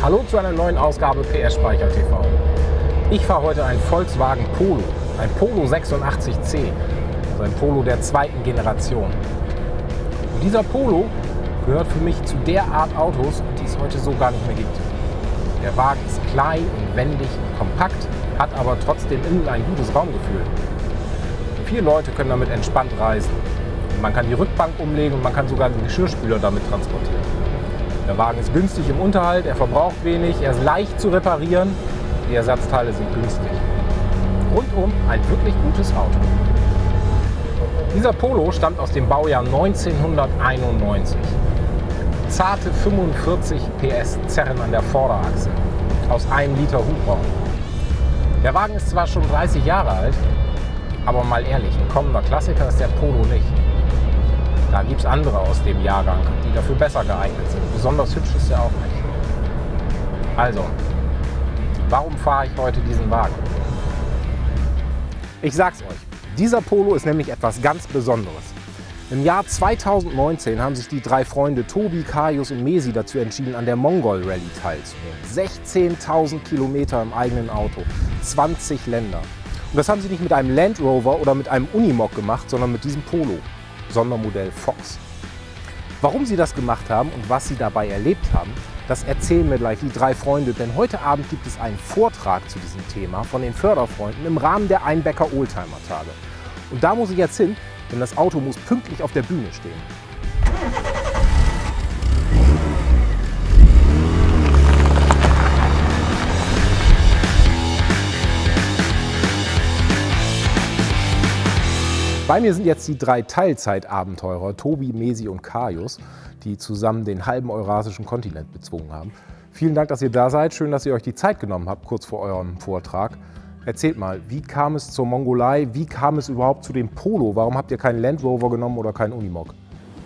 Hallo zu einer neuen Ausgabe PS Speicher TV. Ich fahre heute einen Volkswagen Polo, ein Polo 86C, also ein Polo der zweiten Generation. Und dieser Polo gehört für mich zu der Art Autos, die es heute so gar nicht mehr gibt. Der Wagen ist klein und wendig und kompakt, hat aber trotzdem innen ein gutes Raumgefühl. 4 Leute können damit entspannt reisen. Man kann die Rückbank umlegen und man kann sogar den Geschirrspüler damit transportieren. Der Wagen ist günstig im Unterhalt, er verbraucht wenig, er ist leicht zu reparieren, die Ersatzteile sind günstig. Rundum ein wirklich gutes Auto. Dieser Polo stammt aus dem Baujahr 1991. Zarte 45 PS Zerren an der Vorderachse, aus 1 Liter Hubraum. Der Wagen ist zwar schon 30 Jahre alt, aber mal ehrlich, ein kommender Klassiker ist der Polo nicht. Da gibt es andere aus dem Jahrgang, die dafür besser geeignet sind. Besonders hübsch ist er auch nicht. Also, warum fahre ich heute diesen Wagen? Ich sag's euch, dieser Polo ist nämlich etwas ganz Besonderes. Im Jahr 2019 haben sich die 3 Freunde Tobi, Kaius und Mesi dazu entschieden, an der Mongol Rallye teilzunehmen. 16.000 Kilometer im eigenen Auto, 20 Länder. Und das haben sie nicht mit einem Land Rover oder mit einem Unimog gemacht, sondern mit diesem Polo. Sondermodell Fox. Warum sie das gemacht haben und was sie dabei erlebt haben, das erzählen mir gleich die 3 Freunde, denn heute Abend gibt es einen Vortrag zu diesem Thema von den Förderfreunden im Rahmen der Einbecker Oldtimer Tage. Und da muss ich jetzt hin, denn das Auto muss pünktlich auf der Bühne stehen. Bei mir sind jetzt die 3 Teilzeitabenteurer, Tobi, Mesi und Kaius, die zusammen den halben eurasischen Kontinent bezwungen haben. Vielen Dank, dass ihr da seid. Schön, dass ihr euch die Zeit genommen habt, kurz vor eurem Vortrag. Erzählt mal, wie kam es zur Mongolei? Wie kam es überhaupt zu dem Polo? Warum habt ihr keinen Land Rover genommen oder keinen Unimog?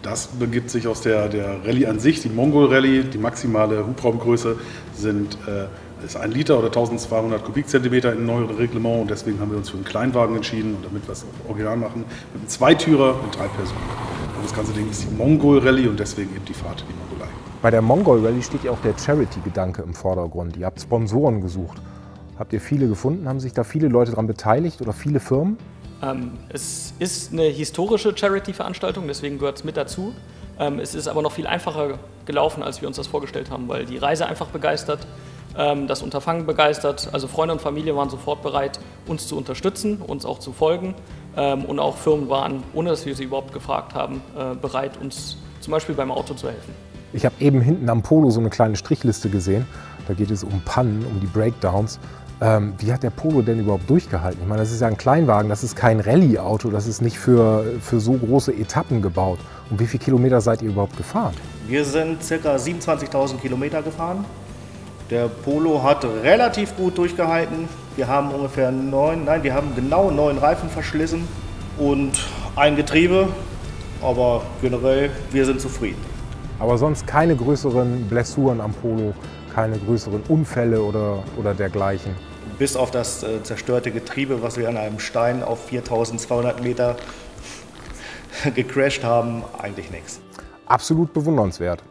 Das begibt sich aus der Rallye an sich, die Mongol Rallye. Die maximale Hubraumgröße ist 1 Liter oder 1200 Kubikzentimeter im neuen Reglement. Und deswegen haben wir uns für einen Kleinwagen entschieden und damit wir es original machen, mit einem Zweitürer mit 3 Personen. Und das ganze Ding ist die Mongol Rallye und deswegen eben die Fahrt in die Mongolei. Bei der Mongol Rallye steht ja auch der Charity-Gedanke im Vordergrund. Ihr habt Sponsoren gesucht. Habt ihr viele gefunden? Haben sich da viele Leute daran beteiligt oder viele Firmen? Es ist eine historische Charity-Veranstaltung, deswegen gehört es mit dazu. Es ist aber noch viel einfacher gelaufen, als wir uns das vorgestellt haben, weil die Reise einfach begeistert, das Unterfangen begeistert. Also Freunde und Familie waren sofort bereit, uns zu unterstützen, uns auch zu folgen. Und auch Firmen waren, ohne dass wir sie überhaupt gefragt haben, bereit, uns zum Beispiel beim Auto zu helfen. Ich habe eben hinten am Polo so eine kleine Strichliste gesehen. Da geht es um Pannen, um die Breakdowns. Wie hat der Polo denn überhaupt durchgehalten? Ich meine, das ist ja ein Kleinwagen, das ist kein Rallye-Auto, das ist nicht für so große Etappen gebaut. Und wie viele Kilometer seid ihr überhaupt gefahren? Wir sind ca. 27.000 Kilometer gefahren. Der Polo hat relativ gut durchgehalten. Wir haben genau 9 Reifen verschlissen und ein Getriebe. Aber generell, wir sind zufrieden. Aber sonst keine größeren Blessuren am Polo, keine größeren Unfälle oder dergleichen? Bis auf das zerstörte Getriebe, was wir an einem Stein auf 4200 Meter gecrashed haben, eigentlich nichts. Absolut bewundernswert.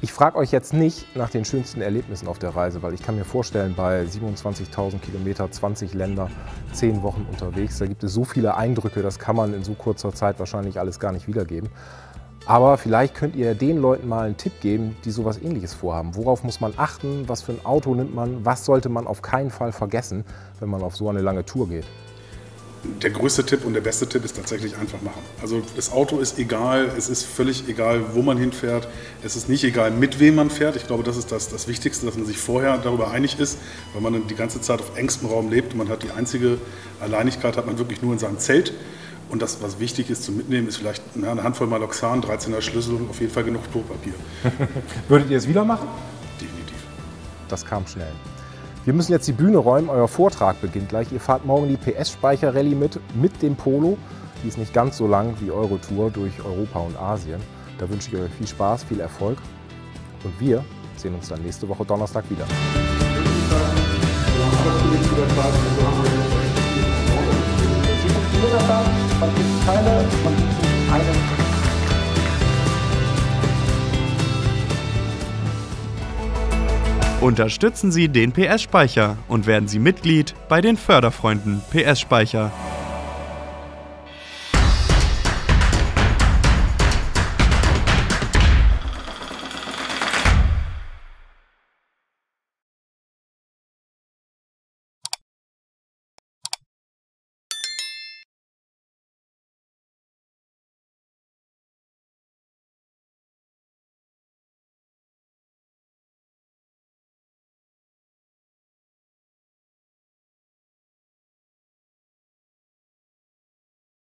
Ich frage euch jetzt nicht nach den schönsten Erlebnissen auf der Reise, weil ich kann mir vorstellen, bei 27.000 Kilometer, 20 Länder, 10 Wochen unterwegs, da gibt es so viele Eindrücke, das kann man in so kurzer Zeit wahrscheinlich alles gar nicht wiedergeben. Aber vielleicht könnt ihr den Leuten mal einen Tipp geben, die sowas Ähnliches vorhaben. Worauf muss man achten? Was für ein Auto nimmt man? Was sollte man auf keinen Fall vergessen, wenn man auf so eine lange Tour geht? Der größte Tipp und der beste Tipp ist tatsächlich einfach machen. Also das Auto ist egal, es ist völlig egal, wo man hinfährt. Es ist nicht egal, mit wem man fährt. Ich glaube, das ist das Wichtigste, dass man sich vorher darüber einig ist, weil man die ganze Zeit auf engstem Raum lebt. Man hat die einzige Alleinigkeit, hat man wirklich nur in seinem Zelt. Und das, was wichtig ist zu mitnehmen, ist vielleicht eine Handvoll Maloxan, 13er Schlüssel und auf jeden Fall genug Klopapier. Würdet ihr es wieder machen? Definitiv. Das kam schnell. Wir müssen jetzt die Bühne räumen, euer Vortrag beginnt gleich. Ihr fahrt morgen die PS-Speicher-Rallye mit dem Polo. Die ist nicht ganz so lang wie eure Tour durch Europa und Asien. Da wünsche ich euch viel Spaß, viel Erfolg. Und wir sehen uns dann nächste Woche Donnerstag wieder. Man gibt keine, man gibt einen. Unterstützen Sie den PS-Speicher und werden Sie Mitglied bei den Förderfreunden PS-Speicher.